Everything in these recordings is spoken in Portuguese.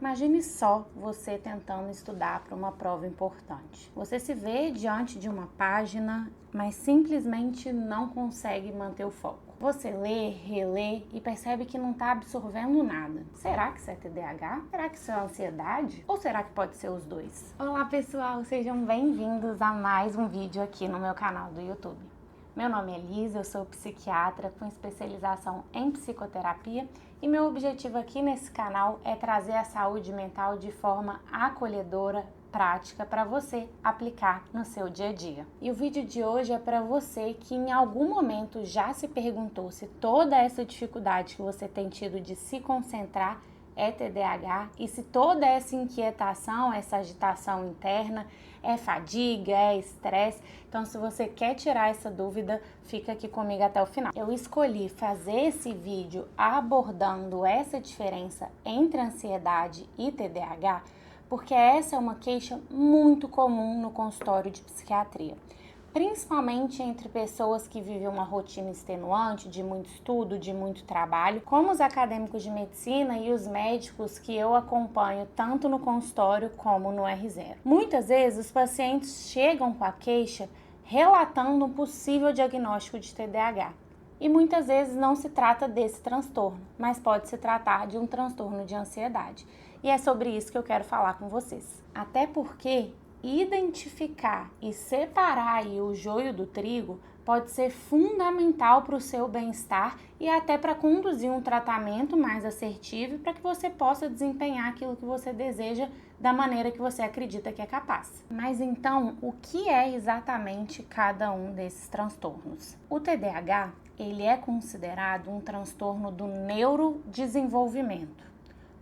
Imagine só você tentando estudar para uma prova importante. Você se vê diante de uma página, mas simplesmente não consegue manter o foco. Você lê, relê e percebe que não está absorvendo nada. Será que isso é TDAH? Será que isso é ansiedade? Ou será que pode ser os dois? Olá pessoal, sejam bem-vindos a mais um vídeo aqui no meu canal do YouTube. Meu nome é Lisa, eu sou psiquiatra com especialização em psicoterapia e meu objetivo aqui nesse canal é trazer a saúde mental de forma acolhedora, prática para você aplicar no seu dia a dia. E o vídeo de hoje é para você que em algum momento já se perguntou se toda essa dificuldade que você tem tido de se concentrar é TDAH e se toda essa inquietação, essa agitação interna é fadiga, é estresse. Então, se você quer tirar essa dúvida, fica aqui comigo até o final. Eu escolhi fazer esse vídeo abordando essa diferença entre ansiedade e TDAH porque essa é uma queixa muito comum no consultório de psiquiatria, principalmente entre pessoas que vivem uma rotina extenuante, de muito estudo, de muito trabalho, como os acadêmicos de medicina e os médicos que eu acompanho tanto no consultório como no R0. Muitas vezes os pacientes chegam com a queixa relatando um possível diagnóstico de TDAH. E muitas vezes não se trata desse transtorno, mas pode se tratar de um transtorno de ansiedade. E é sobre isso que eu quero falar com vocês. Até porque identificar e separar aí o joio do trigo pode ser fundamental para o seu bem-estar e até para conduzir um tratamento mais assertivo para que você possa desempenhar aquilo que você deseja da maneira que você acredita que é capaz. Mas então, o que é exatamente cada um desses transtornos? O TDAH, ele é considerado um transtorno do neurodesenvolvimento,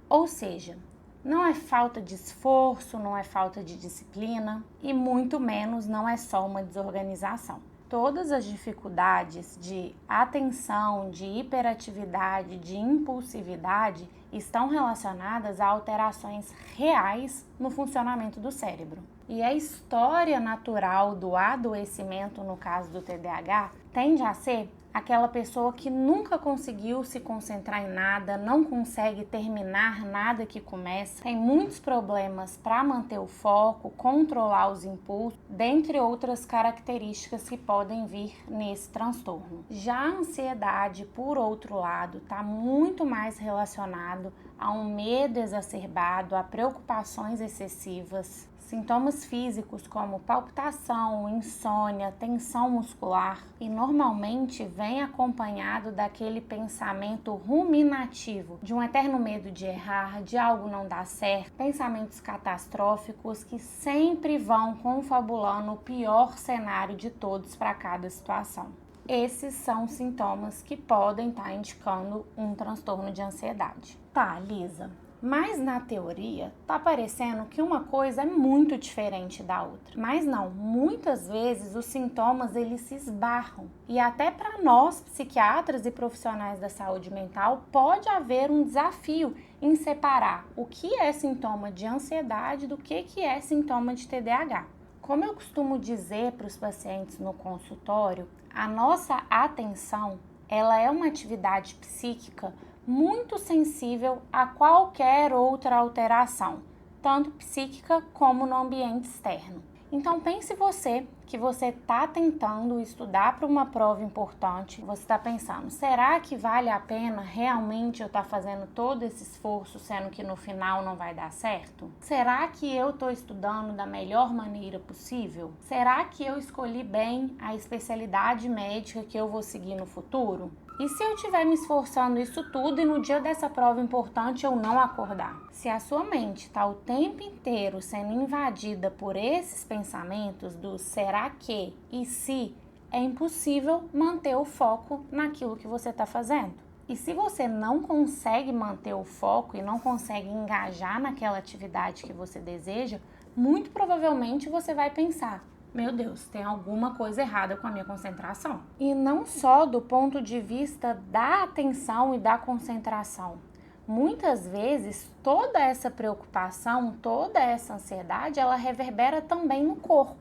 ou seja, não é falta de esforço, não é falta de disciplina e muito menos não é só uma desorganização. Todas as dificuldades de atenção, de hiperatividade, de impulsividade estão relacionadas a alterações reais no funcionamento do cérebro. E a história natural do adoecimento, no caso do TDAH, tende a ser aquela pessoa que nunca conseguiu se concentrar em nada, não consegue terminar nada que começa, tem muitos problemas para manter o foco, controlar os impulsos, dentre outras características que podem vir nesse transtorno. Já a ansiedade, por outro lado, está muito mais relacionado a um medo exacerbado, a preocupações excessivas, sintomas físicos como palpitação, insônia, tensão muscular e normalmente vem acompanhado daquele pensamento ruminativo, de um eterno medo de errar, de algo não dar certo, pensamentos catastróficos que sempre vão confabulando o pior cenário de todos para cada situação. Esses são sintomas que podem estar indicando um transtorno de ansiedade. Tá, Lisa, mas na teoria tá parecendo que uma coisa é muito diferente da outra. Mas não, muitas vezes os sintomas eles se esbarram. E até para nós, psiquiatras e profissionais da saúde mental, pode haver um desafio em separar o que é sintoma de ansiedade do que é sintoma de TDAH. Como eu costumo dizer para os pacientes no consultório, a nossa atenção, ela é uma atividade psíquica muito sensível a qualquer outra alteração, tanto psíquica como no ambiente externo. Então pense você que você está tentando estudar para uma prova importante, você está pensando, será que vale a pena realmente eu estar fazendo todo esse esforço, sendo que no final não vai dar certo? Será que eu estou estudando da melhor maneira possível? Será que eu escolhi bem a especialidade médica que eu vou seguir no futuro? E se eu estiver me esforçando isso tudo e no dia dessa prova importante eu não acordar? Se a sua mente está o tempo inteiro sendo invadida por esses pensamentos do será que e se, é impossível manter o foco naquilo que você está fazendo. E se você não consegue manter o foco e não consegue engajar naquela atividade que você deseja, muito provavelmente você vai pensar, meu Deus, tem alguma coisa errada com a minha concentração. E não só do ponto de vista da atenção e da concentração. Muitas vezes, toda essa preocupação, toda essa ansiedade, ela reverbera também no corpo.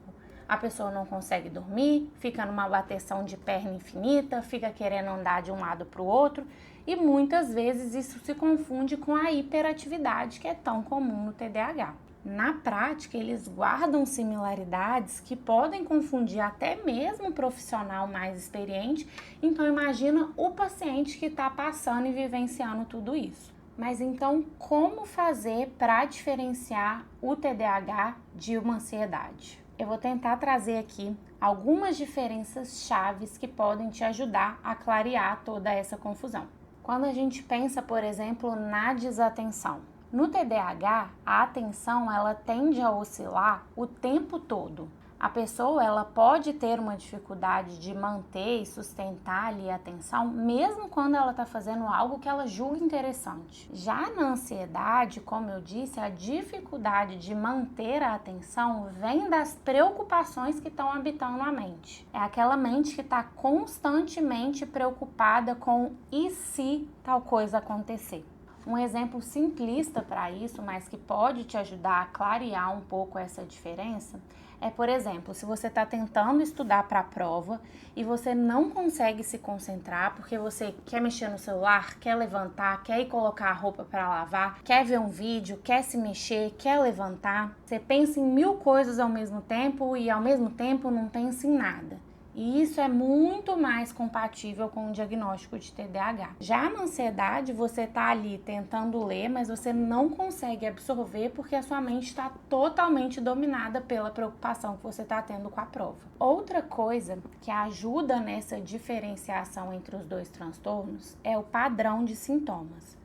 A pessoa não consegue dormir, fica numa bateção de perna infinita, fica querendo andar de um lado para o outro. e muitas vezes isso se confunde com a hiperatividade que é tão comum no TDAH. Na prática, eles guardam similaridades que podem confundir até mesmo o profissional mais experiente, então imagina o paciente que está passando e vivenciando tudo isso. Mas então, como fazer para diferenciar o TDAH de uma ansiedade? Eu vou tentar trazer aqui algumas diferenças chaves que podem te ajudar a clarear toda essa confusão. Quando a gente pensa, por exemplo, na desatenção. No TDAH, a atenção ela tende a oscilar o tempo todo. A pessoa ela pode ter uma dificuldade de manter e sustentar ali a atenção, mesmo quando ela está fazendo algo que ela julga interessante. Já na ansiedade, como eu disse, a dificuldade de manter a atenção vem das preocupações que estão habitando a mente. É aquela mente que está constantemente preocupada com e se tal coisa acontecer. Um exemplo simplista para isso, mas que pode te ajudar a clarear um pouco essa diferença, é, por exemplo, se você está tentando estudar para a prova e você não consegue se concentrar porque você quer mexer no celular, quer levantar, quer ir colocar a roupa para lavar, quer ver um vídeo, quer se mexer, quer levantar. Você pensa em 1000 coisas ao mesmo tempo e ao mesmo tempo não pensa em nada. E isso é muito mais compatível com o diagnóstico de TDAH. Já na ansiedade, você está ali tentando ler, mas você não consegue absorver porque a sua mente está totalmente dominada pela preocupação que você está tendo com a prova. Outra coisa que ajuda nessa diferenciação entre os dois transtornos é o padrão de sintomas.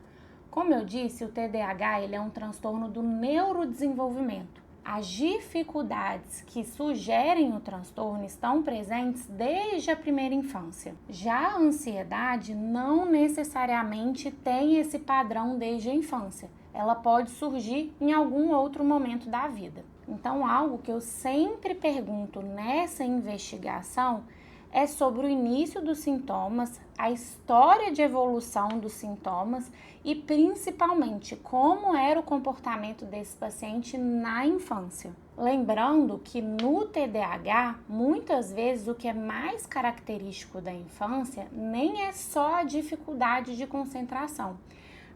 Como eu disse, o TDAH ele é um transtorno do neurodesenvolvimento. As dificuldades que sugerem o transtorno estão presentes desde a primeira infância. Já a ansiedade não necessariamente tem esse padrão desde a infância. Ela pode surgir em algum outro momento da vida. Então, algo que eu sempre pergunto nessa investigação é sobre o início dos sintomas, a história de evolução dos sintomas e principalmente como era o comportamento desse paciente na infância. Lembrando que no TDAH, muitas vezes o que é mais característico da infância nem é só a dificuldade de concentração.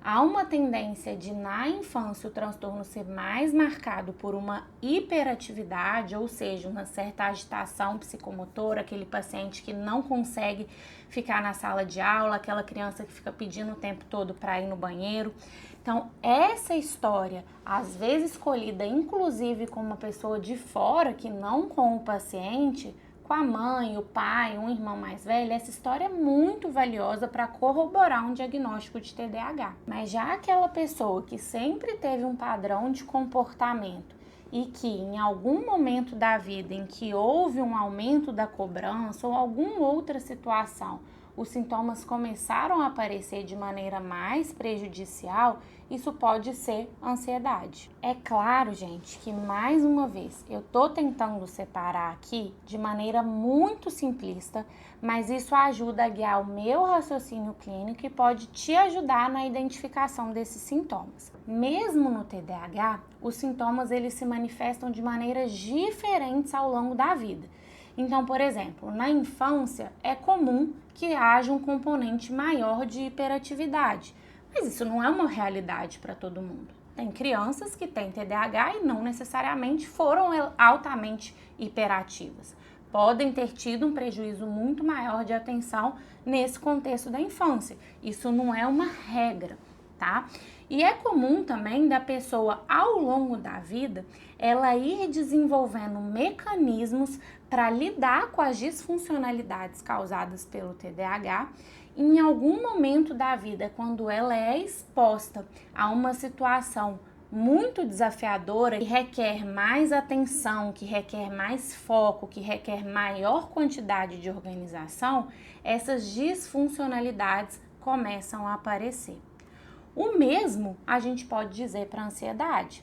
Há uma tendência de, na infância, o transtorno ser mais marcado por uma hiperatividade, ou seja, uma certa agitação psicomotora, aquele paciente que não consegue ficar na sala de aula, aquela criança que fica pedindo o tempo todo para ir no banheiro. Então, essa história, às vezes escolhida inclusive com uma pessoa de fora, que não com o paciente, com a mãe, o pai, um irmão mais velho, essa história é muito valiosa para corroborar um diagnóstico de TDAH. Mas já aquela pessoa que sempre teve um padrão de comportamento e que em algum momento da vida em que houve um aumento da cobrança ou alguma outra situação, os sintomas começaram a aparecer de maneira mais prejudicial, isso pode ser ansiedade. É claro, gente, que mais uma vez eu tô tentando separar aqui de maneira muito simplista, mas isso ajuda a guiar o meu raciocínio clínico e pode te ajudar na identificação desses sintomas. Mesmo no TDAH, os sintomas eles se manifestam de maneiras diferentes ao longo da vida. Então, por exemplo, na infância é comum que haja um componente maior de hiperatividade, mas isso não é uma realidade para todo mundo. Tem crianças que têm TDAH e não necessariamente foram altamente hiperativas. Podem ter tido um prejuízo muito maior de atenção nesse contexto da infância. Isso não é uma regra, tá? E é comum também da pessoa, ao longo da vida, ela ir desenvolvendo mecanismos para lidar com as disfuncionalidades causadas pelo TDAH. Em algum momento da vida, quando ela é exposta a uma situação muito desafiadora, que requer mais atenção, que requer mais foco, que requer maior quantidade de organização, essas disfuncionalidades começam a aparecer. O mesmo a gente pode dizer para a ansiedade.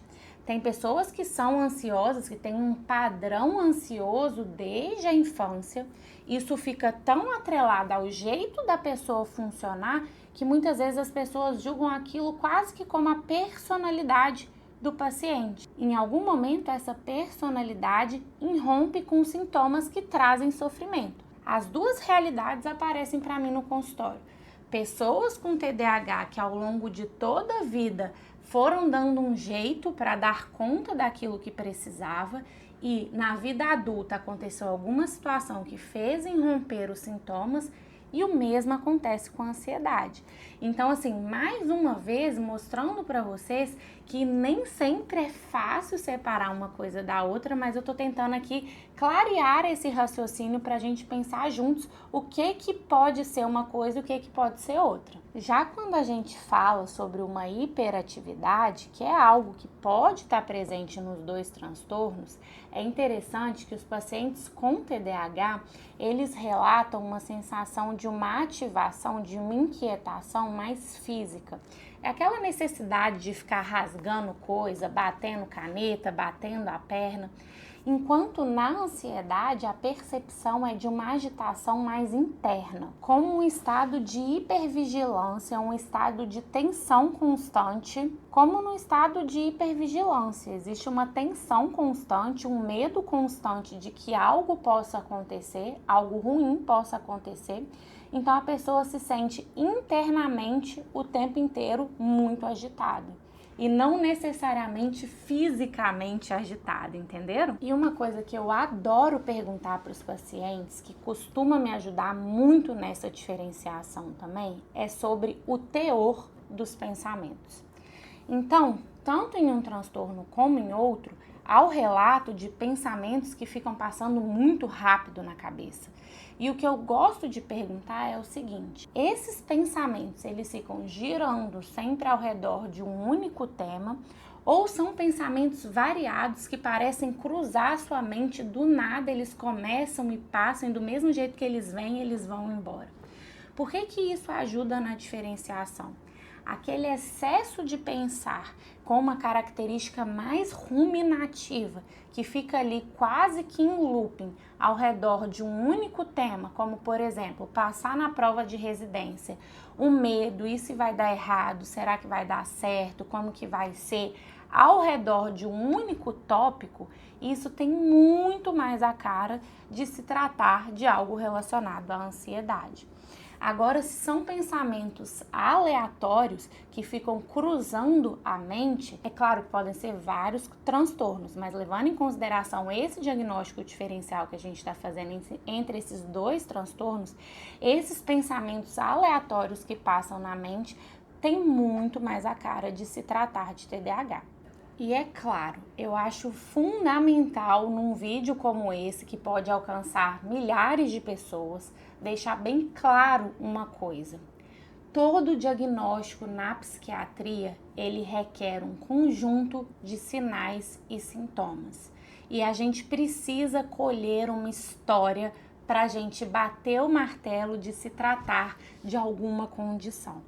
Tem pessoas que são ansiosas, que têm um padrão ansioso desde a infância. Isso fica tão atrelado ao jeito da pessoa funcionar que muitas vezes as pessoas julgam aquilo quase que como a personalidade do paciente. Em algum momento, essa personalidade irrompe com sintomas que trazem sofrimento. As duas realidades aparecem para mim no consultório. pessoas com TDAH que ao longo de toda a vida foram dando um jeito para dar conta daquilo que precisava e na vida adulta aconteceu alguma situação que fez irromper os sintomas e o mesmo acontece com a ansiedade. Então, assim, mais uma vez mostrando para vocês que nem sempre é fácil separar uma coisa da outra, mas eu tô tentando aqui clarear esse raciocínio para a gente pensar juntos o que pode ser uma coisa e o que pode ser outra. Já quando a gente fala sobre uma hiperatividade, que é algo que pode estar presente nos dois transtornos, é interessante que os pacientes com TDAH, eles relatam uma sensação de uma ativação, de uma inquietação mais física. É aquela necessidade de ficar rasgando coisa, batendo caneta, batendo a perna. Enquanto na ansiedade a percepção é de uma agitação mais interna, como um estado de hipervigilância, um estado de tensão constante, como no estado de hipervigilância. Existe uma tensão constante, um medo constante de que algo possa acontecer, algo ruim possa acontecer. Então a pessoa se sente internamente o tempo inteiro muito agitada. E não necessariamente fisicamente agitada, entenderam? E uma coisa que eu adoro perguntar para os pacientes, que costuma me ajudar muito nessa diferenciação também, é sobre o teor dos pensamentos. Então, tanto em um transtorno como em outro, há o relato de pensamentos que ficam passando muito rápido na cabeça. E o que eu gosto de perguntar é o seguinte: esses pensamentos, eles ficam girando sempre ao redor de um único tema ou são pensamentos variados que parecem cruzar sua mente do nada, eles começam e passam e do mesmo jeito que eles vêm, eles vão embora? Por que isso ajuda na diferenciação? Aquele excesso de pensar com uma característica mais ruminativa, que fica ali quase que em looping ao redor de um único tema, como por exemplo, passar na prova de residência, o medo, e se vai dar errado, será que vai dar certo, como que vai ser, ao redor de um único tópico, isso tem muito mais a cara de se tratar de algo relacionado à ansiedade. Agora, se são pensamentos aleatórios que ficam cruzando a mente, é claro que podem ser vários transtornos, mas levando em consideração esse diagnóstico diferencial que a gente está fazendo entre esses dois transtornos, esses pensamentos aleatórios que passam na mente têm muito mais a cara de se tratar de TDAH. E é claro, eu acho fundamental num vídeo como esse, que pode alcançar milhares de pessoas, deixar bem claro uma coisa. Todo diagnóstico na psiquiatria, ele requer um conjunto de sinais e sintomas. E a gente precisa colher uma história para a gente bater o martelo de se tratar de alguma condição.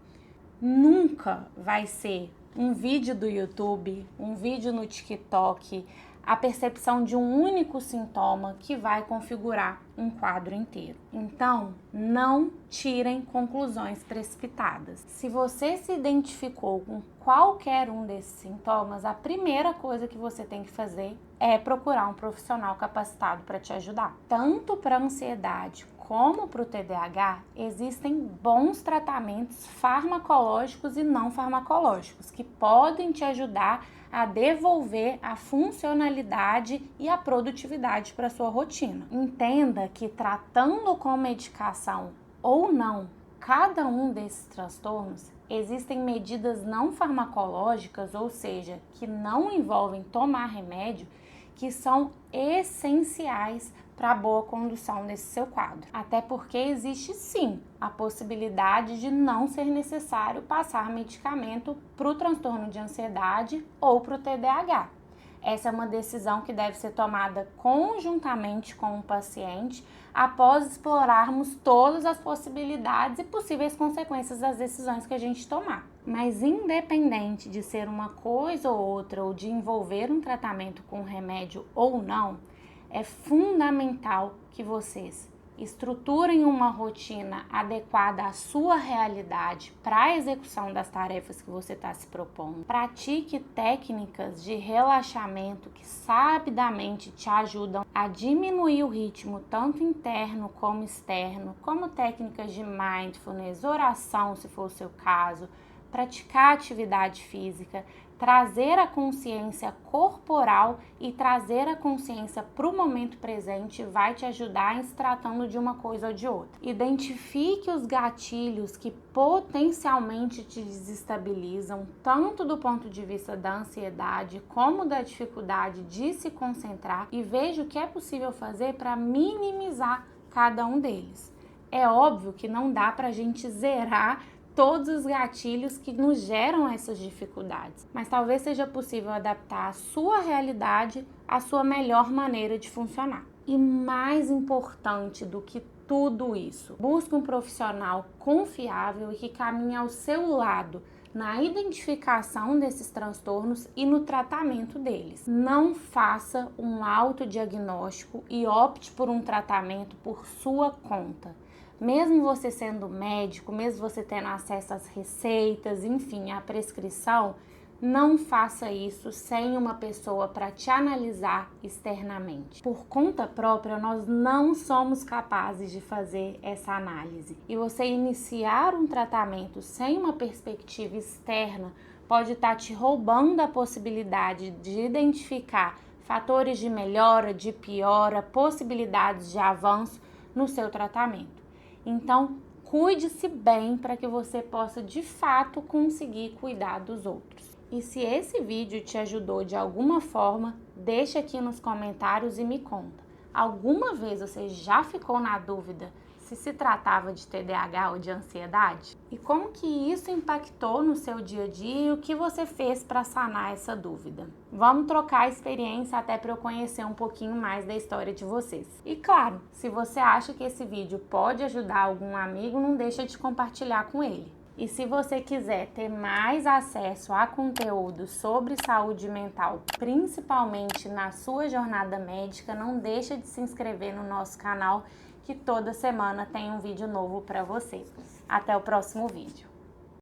Nunca vai ser um vídeo do YouTube, um vídeo no TikTok, a percepção de um único sintoma que vai configurar um quadro inteiro. Então, não tirem conclusões precipitadas. Se você se identificou com qualquer um desses sintomas, a primeira coisa que você tem que fazer é procurar um profissional capacitado para te ajudar. Tanto para a ansiedade como para o TDAH, existem bons tratamentos farmacológicos e não farmacológicos que podem te ajudar a devolver a funcionalidade e a produtividade para a sua rotina. Entenda que tratando com medicação ou não cada um desses transtornos, existem medidas não farmacológicas, ou seja, que não envolvem tomar remédio, que são essenciais para a boa condução desse seu quadro. Até porque existe sim a possibilidade de não ser necessário passar medicamento para o transtorno de ansiedade ou para o TDAH. Essa é uma decisão que deve ser tomada conjuntamente com o paciente após explorarmos todas as possibilidades e possíveis consequências das decisões que a gente tomar. Mas independente de ser uma coisa ou outra ou de envolver um tratamento com remédio ou não, é fundamental que vocês estruturem uma rotina adequada à sua realidade para a execução das tarefas que você está se propondo. Pratique técnicas de relaxamento que sabidamente te ajudam a diminuir o ritmo tanto interno como externo, como técnicas de mindfulness, oração, se for o seu caso, praticar atividade física, trazer a consciência corporal e trazer a consciência para o momento presente vai te ajudar em se tratando de uma coisa ou de outra. Identifique os gatilhos que potencialmente te desestabilizam, tanto do ponto de vista da ansiedade como da dificuldade de se concentrar, e veja o que é possível fazer para minimizar cada um deles. É óbvio que não dá para a gente zerar todos os gatilhos que nos geram essas dificuldades, mas talvez seja possível adaptar a sua realidade à sua melhor maneira de funcionar. E mais importante do que tudo isso, busque um profissional confiável e que caminhe ao seu lado na identificação desses transtornos e no tratamento deles. Não faça um autodiagnóstico e opte por um tratamento por sua conta. Mesmo você sendo médico, mesmo você tendo acesso às receitas, enfim, à prescrição, não faça isso sem uma pessoa para te analisar externamente. Por conta própria, nós não somos capazes de fazer essa análise. E você iniciar um tratamento sem uma perspectiva externa pode estar te roubando a possibilidade de identificar fatores de melhora, de piora, possibilidades de avanço no seu tratamento. Então, cuide-se bem para que você possa, de fato, conseguir cuidar dos outros. E se esse vídeo te ajudou de alguma forma, deixa aqui nos comentários e me conta. Alguma vez você já ficou na dúvida se tratava de TDAH ou de ansiedade? E como que isso impactou no seu dia a dia e o que você fez para sanar essa dúvida? Vamos trocar a experiência até para eu conhecer um pouquinho mais da história de vocês. E claro, se você acha que esse vídeo pode ajudar algum amigo, não deixa de compartilhar com ele. E se você quiser ter mais acesso a conteúdo sobre saúde mental, principalmente na sua jornada médica, não deixa de se inscrever no nosso canal, que toda semana tem um vídeo novo para você. Até o próximo vídeo.